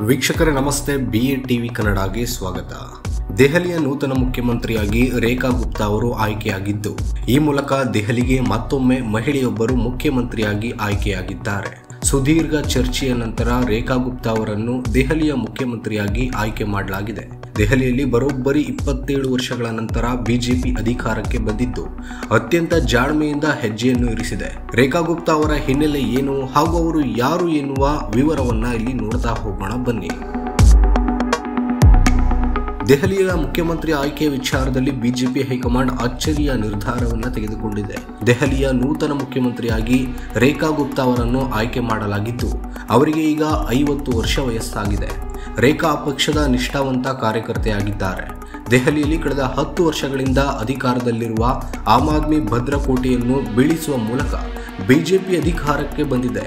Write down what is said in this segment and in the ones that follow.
ವೀಕ್ಷಕರೇ ನಮಸ್ತೆ, BA TV ಕನ್ನಡಗೆ ಸ್ವಾಗತ. ದೆಹಲಿಯ ನೂತನ ಮುಖ್ಯಮಂತ್ರಿಯಾಗಿ ರೇಖಾ ಗುಪ್ತಾ ಅವರು ಆಯ್ಕೆಯಾಗಿದ್ದು, ಈ ಮೂಲಕ ದೆಹಲಿಗೆ ಮತ್ತೊಮ್ಮೆ ಮಹಿಳೆಯೊಬ್ಬರು ಮುಖ್ಯಮಂತ್ರಿಯಾಗಿ ಆಯ್ಕೆಯಾಗಿದ್ದಾರೆ. ಸುದೀರ್ಘ ಚರ್ಚೆಯ ನಂತರ ರೇಖಾ ಗುಪ್ತಾ ಅವರನ್ನು ದೆಹಲಿಯ ಮುಖ್ಯಮಂತ್ರಿಯಾಗಿ ಆಯ್ಕೆ ಮಾಡಲಾಗಿದೆ. ದೆಹಲಿಯಲ್ಲಿ ಬರೋಬ್ಬರಿ 27 ವರ್ಷಗಳ ನಂತರ ಬಿಜೆಪಿ ಅಧಿಕಾರಕ್ಕೆ ಬಂದಿದ್ದು ಅತ್ಯಂತ ಜಾಣ್ಮೆಯಿಂದ ಹೆಜ್ಜೆಯನ್ನು ಇರಿಸಿದೆ. ರೇಖಾ ಗುಪ್ತಾ ಅವರ ಹಿನ್ನೆಲೆ ಏನು ಹಾಗೂ ಅವರು ಯಾರು ಎನ್ನುವ ವಿವರವನ್ನ ಇಲ್ಲಿ ನೋಡ್ತಾ ಹೋಗೋಣ ಬನ್ನಿ. ದೆಹಲಿಯ ಮುಖ್ಯಮಂತ್ರಿ ಆಯ್ಕೆ ವಿಚಾರದಲ್ಲಿ ಬಿಜೆಪಿ ಹೈಕಮಾಂಡ್ ಅಚ್ಚರಿಯ ನಿರ್ಧಾರವನ್ನು ತೆಗೆದುಕೊಂಡಿದೆ. ದೆಹಲಿಯ ನೂತನ ಮುಖ್ಯಮಂತ್ರಿಯಾಗಿ ರೇಖಾ ಗುಪ್ತಾ ಅವರನ್ನು ಆಯ್ಕೆ ಮಾಡಲಾಗಿದ್ದು, ಅವರಿಗೆ ಈಗ 50 ವರ್ಷ ವಯಸ್ಸಾಗಿದೆ. ರೇಖಾ ಪಕ್ಷದ ನಿಷ್ಠಾವಂತ ಕಾರ್ಯಕರ್ತೆಯಾಗಿದ್ದಾರೆ. ದೆಹಲಿಯಲ್ಲಿ ಕಳೆದ 10 ವರ್ಷಗಳಿಂದ ಅಧಿಕಾರದಲ್ಲಿರುವ ಆಮ್ ಆದ್ಮಿ ಭದ್ರಕೋಟೆಯನ್ನು ಬೀಳಿಸುವ ಮೂಲಕ ಬಿಜೆಪಿ ಅಧಿಕಾರಕ್ಕೆ ಬಂದಿದೆ.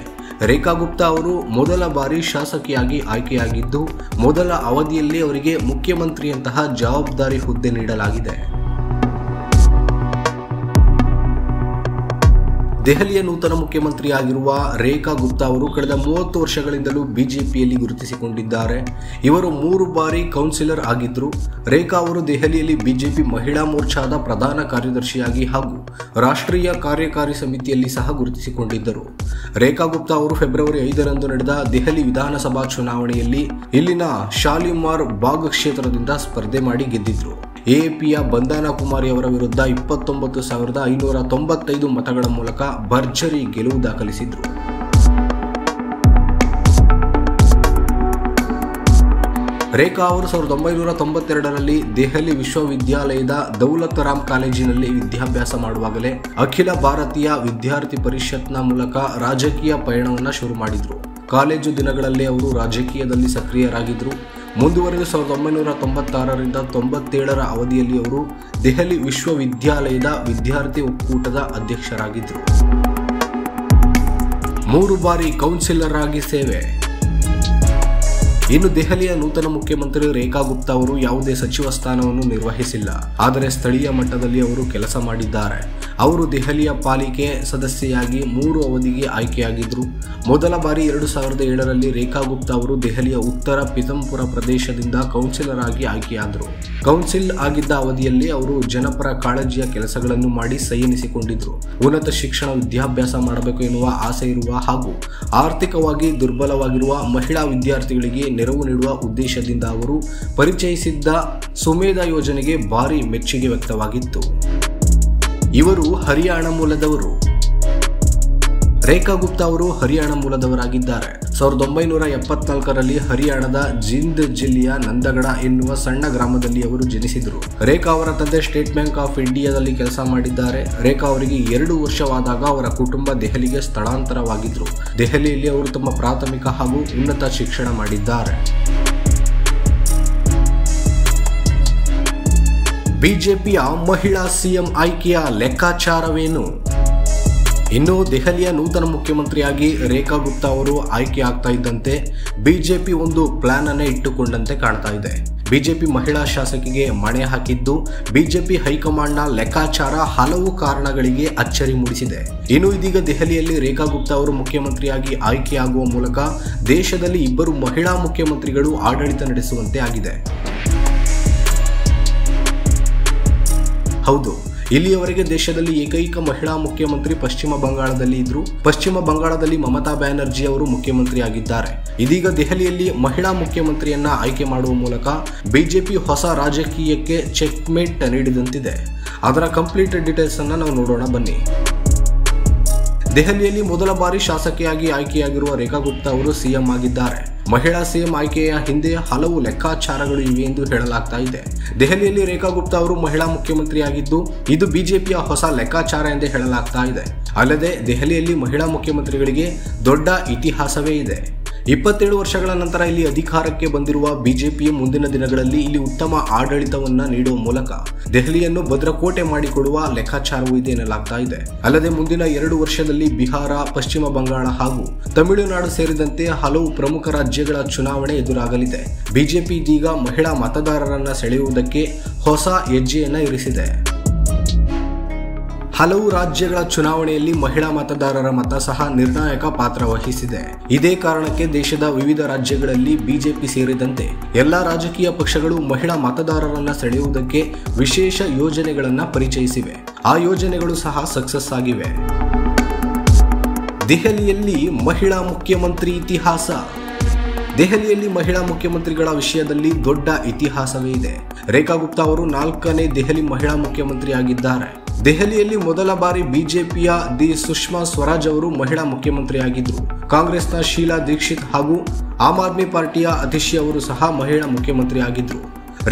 ರೇಖಾ ಗುಪ್ತಾ ಅವರು ಮೊದಲ ಬಾರಿ ಶಾಸಕಿಯಾಗಿ ಆಯ್ಕೆಯಾಗಿದ್ದು, ಮೊದಲ ಅವಧಿಯಲ್ಲಿ ಅವರಿಗೆ ಮುಖ್ಯಮಂತ್ರಿಯಂತಹ ಜವಾಬ್ದಾರಿ ಹುದ್ದೆ ನೀಡಲಾಗಿದೆ. ದೆಹಲಿಯ ನೂತನ ಮುಖ್ಯಮಂತ್ರಿಯಾಗಿರುವ ರೇಖಾ ಗುಪ್ತಾ ಅವರು ಕಳೆದ 30 ವರ್ಷಗಳಿಂದಲೂ ಬಿಜೆಪಿಯಲ್ಲಿ ಗುರುತಿಸಿಕೊಂಡಿದ್ದಾರೆ. ಇವರು 3 ಬಾರಿ ಕೌನ್ಸಿಲರ್ ಆಗಿದ್ದರು. ರೇಖಾ ಅವರು ದೆಹಲಿಯಲ್ಲಿ ಬಿಜೆಪಿ ಮಹಿಳಾ ಮೋರ್ಚಾದ ಪ್ರಧಾನ ಕಾರ್ಯದರ್ಶಿಯಾಗಿ ಹಾಗೂ ರಾಷ್ಟ್ರೀಯ ಕಾರ್ಯಕಾರಿ ಸಮಿತಿಯಲ್ಲಿ ಸಹ ಗುರುತಿಸಿಕೊಂಡಿದ್ದರು. ರೇಖಾ ಗುಪ್ತಾ ಅವರು ಫೆಬ್ರವರಿ 5ರಂದು ನಡೆದ ದೆಹಲಿ ವಿಧಾನಸಭಾ ಚುನಾವಣೆಯಲ್ಲಿ ಇಲ್ಲಿನ ಶಾಲಿಮಾರ್ ಬಾಗ್ ಕ್ಷೇತ್ರದಿಂದ ಸ್ಪರ್ಧೆ ಮಾಡಿ ಗೆದ್ದಿದ್ರು. ಎಎಪಿಯ ಬಂದನಾ ಕುಮಾರಿ ಅವರ ವಿರುದ್ಧ 29,595 ಮತಗಳ ಮೂಲಕ ಭರ್ಜರಿ ಗೆಲುವು ದಾಖಲಿಸಿದ್ರು. ರೇಖಾ ಅವರು 1992ರಲ್ಲಿ ದೆಹಲಿ ವಿಶ್ವವಿದ್ಯಾಲಯದ ದೌಲತ್ ರಾಮ್ ಕಾಲೇಜಿನಲ್ಲಿ ವಿದ್ಯಾಭ್ಯಾಸ ಮಾಡುವಾಗಲೇ ಅಖಿಲ ಭಾರತೀಯ ವಿದ್ಯಾರ್ಥಿ ಪರಿಷತ್ನ ಮೂಲಕ ರಾಜಕೀಯ ಪಯಣವನ್ನು ಶುರು ಮಾಡಿದ್ರು. ಕಾಲೇಜು ದಿನಗಳಲ್ಲೇ ಅವರು ರಾಜಕೀಯದಲ್ಲಿ ಸಕ್ರಿಯರಾಗಿದ್ದರು. ಮುಂದುವರೆದು 1996ರಿಂದ 97ರ ಅವಧಿಯಲ್ಲಿ ಅವರು ದೆಹಲಿ ವಿಶ್ವವಿದ್ಯಾಲಯದ ವಿದ್ಯಾರ್ಥಿ ಒಕ್ಕೂಟದ ಅಧ್ಯಕ್ಷರಾಗಿದ್ದರು. 3 ಬಾರಿ ಕೌನ್ಸಿಲರ್ ಆಗಿ ಸೇವೆ. ಇನ್ನು ದೆಹಲಿಯ ನೂತನ ಮುಖ್ಯಮಂತ್ರಿ ರೇಖಾ ಗುಪ್ತಾ ಅವರು ಯಾವುದೇ ಸಚಿವ ಸ್ಥಾನವನ್ನು ನಿರ್ವಹಿಸಿಲ್ಲ, ಆದರೆ ಸ್ಥಳೀಯ ಮಟ್ಟದಲ್ಲಿ ಅವರು ಕೆಲಸ ಮಾಡಿದ್ದಾರೆ. ಅವರು ದೆಹಲಿಯ ಪಾಲಿಕೆ ಸದಸ್ಯೆಯಾಗಿ 3 ಅವಧಿಗೆ ಆಯ್ಕೆಯಾಗಿದ್ದರು. ಮೊದಲ ಬಾರಿ 2007ರಲ್ಲಿ ರೇಖಾ ಗುಪ್ತಾ ಅವರು ದೆಹಲಿಯ ಉತ್ತರ ಪಿತಂಪುರ ಪ್ರದೇಶದಿಂದ ಕೌನ್ಸಿಲರ್ ಆಗಿ ಆಯ್ಕೆಯಾದರು. ಕೌನ್ಸಿಲ್ ಆಗಿದ್ದ ಅವಧಿಯಲ್ಲಿ ಅವರು ಜನಪರ ಕಾಳಜಿಯ ಕೆಲಸಗಳನ್ನು ಮಾಡಿ ಸೈ ಎನಿಸಿಕೊಂಡಿದ್ರು. ಉನ್ನತ ಶಿಕ್ಷಣ ವಿದ್ಯಾಭ್ಯಾಸ ಮಾಡಬೇಕು ಎನ್ನುವ ಆಸೆ ಇರುವ ಹಾಗೂ ಆರ್ಥಿಕವಾಗಿ ದುರ್ಬಲವಾಗಿರುವ ಮಹಿಳಾ ವಿದ್ಯಾರ್ಥಿಗಳಿಗೆ ನೆರವು ನೀಡುವ ಉದ್ದೇಶದಿಂದ ಅವರು ಪರಿಚಯಿಸಿದ್ದ ಸುಮೇಧಾ ಯೋಜನೆಗೆ ಭಾರಿ ಮೆಚ್ಚುಗೆ ವ್ಯಕ್ತವಾಗಿತ್ತು. ಇವರು ಹರಿಯಾಣ ಮೂಲದವರು. ರೇಖಾ ಗುಪ್ತಾ ಅವರು ಹರಿಯಾಣ ಮೂಲದವರಾಗಿದ್ದಾರೆ. 1974ರಲ್ಲಿ ಹರಿಯಾಣದ ಜಿಂದ್ ಜಿಲ್ಲೆಯ ನಂದಗಡ ಎನ್ನುವ ಸಣ್ಣ ಗ್ರಾಮದಲ್ಲಿ ಅವರು ಜನಿಸಿದರು. ರೇಖಾ ಅವರ ತಂದೆ ಸ್ಟೇಟ್ ಬ್ಯಾಂಕ್ ಆಫ್ ಇಂಡಿಯಾದಲ್ಲಿ ಕೆಲಸ ಮಾಡಿದ್ದಾರೆ. ರೇಖಾ ಅವರಿಗೆ 2 ವರ್ಷವಾದಾಗ ಅವರ ಕುಟುಂಬ ದೆಹಲಿಗೆ ಸ್ಥಳಾಂತರವಾಗಿದ್ದರು. ದೆಹಲಿಯಲ್ಲಿ ಅವರು ತಮ್ಮ ಪ್ರಾಥಮಿಕ ಹಾಗೂ ಉನ್ನತ ಶಿಕ್ಷಣ ಮಾಡಿದ್ದಾರೆ. ಬಿಜೆಪಿಯ ಮಹಿಳಾ ಸಿಎಂ ಆಯ್ಕೆಯ ಲೆಕ್ಕಾಚಾರವೇನು? ಇನ್ನು ದೆಹಲಿಯ ನೂತನ ಮುಖ್ಯಮಂತ್ರಿಯಾಗಿ ರೇಖಾ ಗುಪ್ತಾ ಅವರು ಆಯ್ಕೆ ಆಗ್ತಾ ಇದ್ದಂತೆ ಬಿಜೆಪಿ ಒಂದು ಪ್ಲಾನ್ ಅನ್ನೇ ಇಟ್ಟುಕೊಂಡಂತೆ ಕಾಣ್ತಾ ಇದೆ. ಬಿಜೆಪಿ ಮಹಿಳಾ ಶಾಸಕಿಗೆ ಮಣೆ ಹಾಕಿದ್ದು ಬಿಜೆಪಿ ಹೈಕಮಾಂಡ್ನ ಲೆಕ್ಕಾಚಾರ ಹಲವು ಕಾರಣಗಳಿಗೆ ಅಚ್ಚರಿ ಮೂಡಿಸಿದೆ. ಇನ್ನು ಇದೀಗ ದೆಹಲಿಯಲ್ಲಿ ರೇಖಾ ಗುಪ್ತಾ ಅವರು ಮುಖ್ಯಮಂತ್ರಿಯಾಗಿ ಆಯ್ಕೆಯಾಗುವ ಮೂಲಕ ದೇಶದಲ್ಲಿ 2 ಮಹಿಳಾ ಮುಖ್ಯಮಂತ್ರಿಗಳು ಆಡಳಿತ ನಡೆಸುವಂತೆ ಆಗಿದೆ. ಹೌದು, ಇಲ್ಲಿಯವರೆಗೆ ದೇಶದಲ್ಲಿ ಏಕೈಕ ಮಹಿಳಾ ಮುಖ್ಯಮಂತ್ರಿ ಪಶ್ಚಿಮ ಬಂಗಾಳದಲ್ಲಿ ಇದ್ರು. ಪಶ್ಚಿಮ ಬಂಗಾಳದಲ್ಲಿ ಮಮತಾ ಬ್ಯಾನರ್ಜಿ ಅವರು ಮುಖ್ಯಮಂತ್ರಿಯಾಗಿದ್ದಾರೆ. ಇದೀಗ ದೆಹಲಿಯಲ್ಲಿ ಮಹಿಳಾ ಮುಖ್ಯಮಂತ್ರಿಯನ್ನ ಆಯ್ಕೆ ಮಾಡುವ ಮೂಲಕ ಬಿಜೆಪಿ ಹೊಸ ರಾಜಕೀಯಕ್ಕೆ ಚೆಕ್ಮೇಟ್ ನೀಡಿದಂತಿದೆ. ಅದರ ಕಂಪ್ಲೀಟ್ ಡೀಟೇಲ್ಸ್ ಅನ್ನ ನಾವು ನೋಡೋಣ ಬನ್ನಿ. ದೆಹಲಿಯಲ್ಲಿ ಮೊದಲ ಬಾರಿ ಶಾಸಕಿಯಾಗಿ ಆಯ್ಕೆಯಾಗಿರುವ ರೇಖಾ ಗುಪ್ತಾ ಅವರು ಸಿಎಂ ಆಗಿದ್ದಾರೆ. ಮಹಿಳಾ ಸಿಎಂ ಆಯ್ಕೆಯ ಹಿಂದೆ ಹಲವು ಲೆಕ್ಕಾಚಾರಗಳು ಇವೆ ಎಂದು ಹೇಳಲಾಗ್ತಾ ಇದೆ. ದೆಹಲಿಯಲ್ಲಿ ರೇಖಾ ಗುಪ್ತಾ ಅವರು ಮಹಿಳಾ ಮುಖ್ಯಮಂತ್ರಿಯಾಗಿದ್ದು, ಇದು ಬಿಜೆಪಿಯ ಹೊಸ ಲೆಕ್ಕಾಚಾರ ಎಂದೇ ಹೇಳಲಾಗ್ತಾ ಇದೆ. ಅಲ್ಲದೆ ದೆಹಲಿಯಲ್ಲಿ ಮಹಿಳಾ ಮುಖ್ಯಮಂತ್ರಿಗಳಿಗೆ ದೊಡ್ಡ ಇತಿಹಾಸವೇ ಇದೆ. 27 ವರ್ಷಗಳ ನಂತರ ಇಲ್ಲಿ ಅಧಿಕಾರಕ್ಕೆ ಬಂದಿರುವ ಬಿಜೆಪಿ ಮುಂದಿನ ದಿನಗಳಲ್ಲಿ ಇಲ್ಲಿ ಉತ್ತಮ ಆಡಳಿತವನ್ನ ನೀಡುವ ಮೂಲಕ ದೆಹಲಿಯನ್ನು ಭದ್ರಕೋಟೆ ಮಾಡಿಕೊಡುವ ಲೆಕ್ಕಾಚಾರವೂ ಇದೆ ಎನ್ನಲಾಗ್ತಾ ಇದೆ. ಅಲ್ಲದೆ ಮುಂದಿನ 2 ವರ್ಷದಲ್ಲಿ ಬಿಹಾರ, ಪಶ್ಚಿಮ ಬಂಗಾಳ ಹಾಗೂ ತಮಿಳುನಾಡು ಸೇರಿದಂತೆ ಹಲವು ಪ್ರಮುಖ ರಾಜ್ಯಗಳ ಚುನಾವಣೆ ಎದುರಾಗಲಿದೆ. ಬಿಜೆಪಿ ಇದೀಗ ಮಹಿಳಾ ಮತದಾರರನ್ನ ಸೆಳೆಯುವುದಕ್ಕೆ ಹೊಸ ಹೆಜ್ಜೆಯನ್ನ ಇರಿಸಿದೆ. ಹಲವು ರಾಜ್ಯಗಳ ಚುನಾವಣೆಯಲ್ಲಿ ಮಹಿಳಾ ಮತದಾರರ ಮತ ಸಹ ನಿರ್ಣಾಯಕ ಪಾತ್ರ ವಹಿಸಿದೆ. ಇದೇ ಕಾರಣಕ್ಕೆ ದೇಶದ ವಿವಿಧ ರಾಜ್ಯಗಳಲ್ಲಿ ಬಿಜೆಪಿ ಸೇರಿದಂತೆ ಎಲ್ಲಾ ರಾಜಕೀಯ ಪಕ್ಷಗಳು ಮಹಿಳಾ ಮತದಾರರನ್ನ ಸೆಳೆಯುವುದಕ್ಕೆ ವಿಶೇಷ ಯೋಜನೆಗಳನ್ನು ಪರಿಚಯಿಸಿವೆ. ಆ ಯೋಜನೆಗಳು ಸಹ ಸಕ್ಸಸ್ ಆಗಿವೆ. ದೆಹಲಿಯಲ್ಲಿ ಮಹಿಳಾ ಮುಖ್ಯಮಂತ್ರಿ ಇತಿಹಾಸ. ದೆಹಲಿಯಲ್ಲಿ ಮಹಿಳಾ ಮುಖ್ಯಮಂತ್ರಿಗಳ ವಿಷಯದಲ್ಲಿ ದೊಡ್ಡ ಇತಿಹಾಸವೇ ಇದೆ. ರೇಖಾ ಗುಪ್ತಾ ಅವರು 4ನೇ ದೆಹಲಿ ಮಹಿಳಾ ಮುಖ್ಯಮಂತ್ರಿಯಾಗಿದ್ದಾರೆ. ದೆಹಲಿಯಲ್ಲಿ ಮೊದಲ ಬಾರಿ ಬಿಜೆಪಿಯ ಸುಷ್ಮಾ ಸ್ವರಾಜ್ ಅವರು ಮಹಿಳಾ ಮುಖ್ಯಮಂತ್ರಿಯಾಗಿದ್ದರು. ಕಾಂಗ್ರೆಸ್ನ ಶೀಲಾ ದೀಕ್ಷಿತ್ ಹಾಗೂ ಆಮ್ ಆದ್ಮಿ ಪಾರ್ಟಿಯ ಅತಿಶಿ ಅವರು ಸಹ ಮಹಿಳಾ ಮುಖ್ಯಮಂತ್ರಿಯಾಗಿದ್ದರು.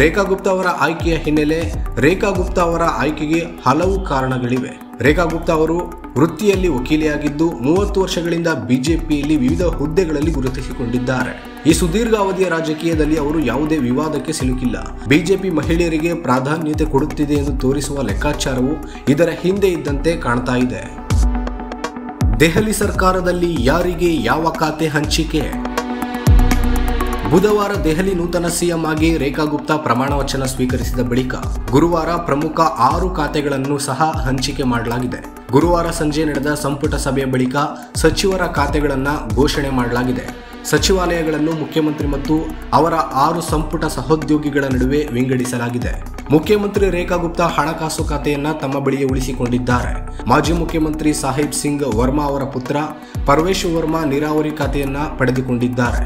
ರೇಖಾ ಗುಪ್ತಾ ಅವರ ಆಯ್ಕೆಯ ಹಿನ್ನೆಲೆ. ರೇಖಾ ಗುಪ್ತಾ ಅವರ ಆಯ್ಕೆಗೆ ಹಲವು ಕಾರಣಗಳಿವೆ. ರೇಖಾ ಗುಪ್ತಾ ಅವರು ವೃತ್ತಿಯಲ್ಲಿ ವಕೀಲೆಯಾಗಿದ್ದು 30 ವರ್ಷಗಳಿಂದ ಬಿಜೆಪಿಯಲ್ಲಿ ವಿವಿಧ ಹುದ್ದೆಗಳಲ್ಲಿ ಗುರುತಿಸಿಕೊಂಡಿದ್ದಾರೆ. ಈ ಸುದೀರ್ಘ ಅವಧಿಯ ರಾಜಕೀಯದಲ್ಲಿ ಅವರು ಯಾವುದೇ ವಿವಾದಕ್ಕೆ ಸಿಲುಕಿಲ್ಲ. ಬಿಜೆಪಿ ಮಹಿಳೆಯರಿಗೆ ಪ್ರಾಧಾನ್ಯತೆ ಕೊಡುತ್ತಿದೆ ಎಂದು ತೋರಿಸುವ ಲೆಕ್ಕಾಚಾರವು ಇದರ ಹಿಂದೆ ಇದ್ದಂತೆ ಕಾಣ್ತಾ ಇದೆ. ದೆಹಲಿ ಸರ್ಕಾರದಲ್ಲಿ ಯಾರಿಗೆ ಯಾವ ಖಾತೆ ಹಂಚಿಕೆ. ಬುಧವಾರ ದೆಹಲಿ ನೂತನ ಸಿಎಂ ಆಗಿ ರೇಖಾ ಗುಪ್ತಾ ಪ್ರಮಾಣ ವಚನ ಸ್ವೀಕರಿಸಿದ ಬಳಿಕ ಗುರುವಾರ ಪ್ರಮುಖ 6 ಖಾತೆಗಳನ್ನು ಸಹ ಹಂಚಿಕೆ ಮಾಡಲಾಗಿದೆ. ಗುರುವಾರ ಸಂಜೆ ನಡೆದ ಸಂಪುಟ ಸಭೆಯ ಬಳಿಕ ಸಚಿವರ ಖಾತೆಗಳನ್ನು ಘೋಷಣೆ ಮಾಡಲಾಗಿದೆ. ಸಚಿವಾಲಯಗಳನ್ನು ಮುಖ್ಯಮಂತ್ರಿ ಮತ್ತು ಅವರ 6 ಸಂಪುಟ ಸಹೋದ್ಯೋಗಿಗಳ ನಡುವೆ ವಿಂಗಡಿಸಲಾಗಿದೆ. ಮುಖ್ಯಮಂತ್ರಿ ರೇಖಾ ಗುಪ್ತಾ ಹಣಕಾಸು ಖಾತೆಯನ್ನ ತಮ್ಮ ಬಳಿಯೇ ಉಳಿಸಿಕೊಂಡಿದ್ದಾರೆ. ಮಾಜಿ ಮುಖ್ಯಮಂತ್ರಿ ಸಾಹಿಬ್ ಸಿಂಗ್ ವರ್ಮಾ ಅವರ ಪುತ್ರ ಪರ್ವೇಶ್ ವರ್ಮಾ ನೀರಾವರಿ ಖಾತೆಯನ್ನ ಪಡೆದುಕೊಂಡಿದ್ದಾರೆ.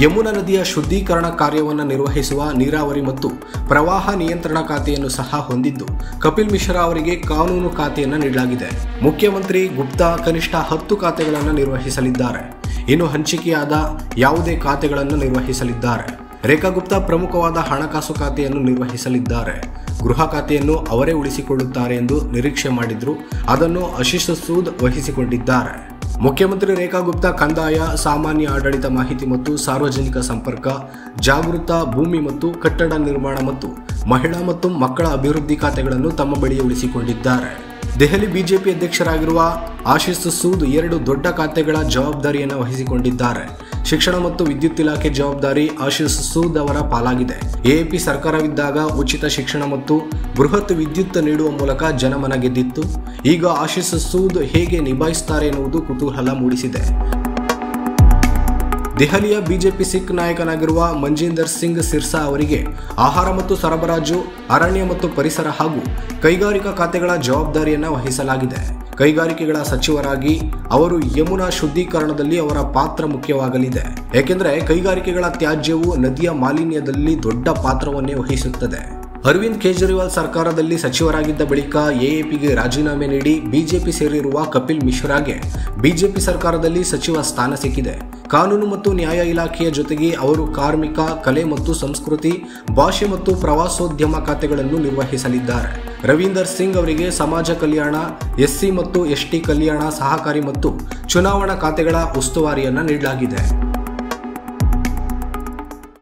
ಯಮುನಾ ನದಿಯ ಶುದ್ಧೀಕರಣ ಕಾರ್ಯವನ್ನು ನಿರ್ವಹಿಸುವ ನೀರಾವರಿ ಮತ್ತು ಪ್ರವಾಹ ನಿಯಂತ್ರಣ ಖಾತೆಯನ್ನು ಸಹ ಹೊಂದಿದ್ದು ಕಪಿಲ್ ಮಿಶ್ರಾ ಅವರಿಗೆ ಕಾನೂನು ಖಾತೆಯನ್ನು ನೀಡಲಾಗಿದೆ. ಮುಖ್ಯಮಂತ್ರಿ ಗುಪ್ತಾ ಕನಿಷ್ಠ 10 ಖಾತೆಗಳನ್ನು ನಿರ್ವಹಿಸಲಿದ್ದಾರೆ. ಇನ್ನು ಹಂಚಿಕೆಯಾದ ಯಾವುದೇ ಖಾತೆಗಳನ್ನು ನಿರ್ವಹಿಸಲಿದ್ದಾರೆ. ರೇಖಾ ಗುಪ್ತಾ ಪ್ರಮುಖವಾದ ಹಣಕಾಸು ಖಾತೆಯನ್ನು ನಿರ್ವಹಿಸಲಿದ್ದಾರೆ. ಗೃಹ ಖಾತೆಯನ್ನು ಅವರೇ ಉಳಿಸಿಕೊಳ್ಳುತ್ತಾರೆ ಎಂದು ನಿರೀಕ್ಷೆ ಮಾಡಿದ್ರು. ಅದನ್ನು ಆಶೀಶ್ ಸೂದ್ ವಹಿಸಿಕೊಂಡಿದ್ದಾರೆ. ಮುಖ್ಯಮಂತ್ರಿ ರೇಖಾ ಗುಪ್ತಾ ಕಂದಾಯ, ಸಾಮಾನ್ಯ ಆಡಳಿತ, ಮಾಹಿತಿ ಮತ್ತು ಸಾರ್ವಜನಿಕ ಸಂಪರ್ಕ, ಜಾಗೃತ, ಭೂಮಿ ಮತ್ತು ಕಟ್ಟಡ ನಿರ್ಮಾಣ ಮತ್ತು ಮಹಿಳಾ ಮತ್ತು ಮಕ್ಕಳ ಅಭಿವೃದ್ಧಿ ಖಾತೆಗಳನ್ನು ತಮ್ಮ ಬಳಿಯೇ ಉಳಿಸಿಕೊಂಡಿದ್ದಾರೆ. ದೆಹಲಿ ಬಿಜೆಪಿ ಅಧ್ಯಕ್ಷರಾಗಿರುವ ಆಶೀಶ್ ಸೂದ್ 2 ದೊಡ್ಡ ಖಾತೆಗಳ ಜವಾಬ್ದಾರಿಯನ್ನು ವಹಿಸಿಕೊಂಡಿದ್ದಾರೆ. ಶಿಕ್ಷಣ ಮತ್ತು ವಿದ್ಯುತ್ ಇಲಾಖೆ ಜವಾಬ್ದಾರಿ ಆಶೀಶ್ ಸೂದ್ ಅವರ ಪಾಲಾಗಿದೆ. ಎಎಪಿ ಸರ್ಕಾರವಿದ್ದಾಗ ಉಚಿತ ಶಿಕ್ಷಣ ಮತ್ತು ಬೃಹತ್ ವಿದ್ಯುತ್ ನೀಡುವ ಮೂಲಕ ಜನಮನ ಗೆದ್ದಿತ್ತು. ಈಗ ಆಶೀಶ್ ಸೂದ್ ಹೇಗೆ ನಿಭಾಯಿಸುತ್ತಾರೆ ಎನ್ನುವುದು ಕುತೂಹಲ ಮೂಡಿಸಿದೆ. ದೆಹಲಿಯ ಬಿಜೆಪಿ ಸಿಖ್ ನಾಯಕನಾಗಿರುವ ಮಂಜಿಂದರ್ ಸಿಂಗ್ ಸಿರ್ಸಾ ಅವರಿಗೆ ಆಹಾರ ಮತ್ತು ಸರಬರಾಜು, ಅರಣ್ಯ ಮತ್ತು ಪರಿಸರ ಹಾಗೂ ಕೈಗಾರಿಕಾ ಖಾತೆಗಳ ಜವಾಬ್ದಾರಿಯನ್ನು ವಹಿಸಲಾಗಿದೆ. ಕೈಗಾರಿಕೆಗಳ ಸಚಿವರಾಗಿ ಅವರು ಯಮುನಾ ಶುದ್ಧೀಕರಣದಲ್ಲಿ ಅವರ ಪಾತ್ರ ಮುಖ್ಯವಾಗಲಿದೆ. ಏಕೆಂದರೆ ಕೈಗಾರಿಕೆಗಳ ತ್ಯಾಜ್ಯವು ನದಿಯ ಮಾಲಿನ್ಯದಲ್ಲಿ ದೊಡ್ಡ ಪಾತ್ರವನ್ನೇ ವಹಿಸುತ್ತದೆ. ಅರವಿಂದ್ ಕೇಜ್ರಿವಾಲ್ ಸರ್ಕಾರದಲ್ಲಿ ಸಚಿವರಾಗಿದ್ದ ಬಳಿಕ ಎಎಪಿಗೆ ರಾಜೀನಾಮೆ ನೀಡಿ ಬಿಜೆಪಿ ಸೇರಿರುವ ಕಪಿಲ್ ಮಿಶ್ರಾಗೆ ಬಿಜೆಪಿ ಸರ್ಕಾರದಲ್ಲಿ ಸಚಿವ ಸ್ಥಾನ ಸಿಕ್ಕಿದೆ. ಕಾನೂನು ಮತ್ತು ನ್ಯಾಯ ಇಲಾಖೆಯ ಜೊತೆಗೆ ಅವರು ಕಾರ್ಮಿಕ, ಕಲೆ ಮತ್ತು ಸಂಸ್ಕೃತಿ, ಭಾಷೆ ಮತ್ತು ಪ್ರವಾಸೋದ್ಯಮ ಖಾತೆಗಳನ್ನು ನಿರ್ವಹಿಸಲಿದ್ದಾರೆ. ರವೀಂದರ್ ಸಿಂಗ್ ಅವರಿಗೆ ಸಮಾಜ ಕಲ್ಯಾಣ, ಎಸ್ಸಿ ಮತ್ತು ಎಸ್ಟಿ ಕಲ್ಯಾಣ, ಸಹಕಾರಿ ಮತ್ತು ಚುನಾವಣಾ ಖಾತೆಗಳ ಉಸ್ತುವಾರಿಯನ್ನು ನೀಡಲಾಗಿದೆ.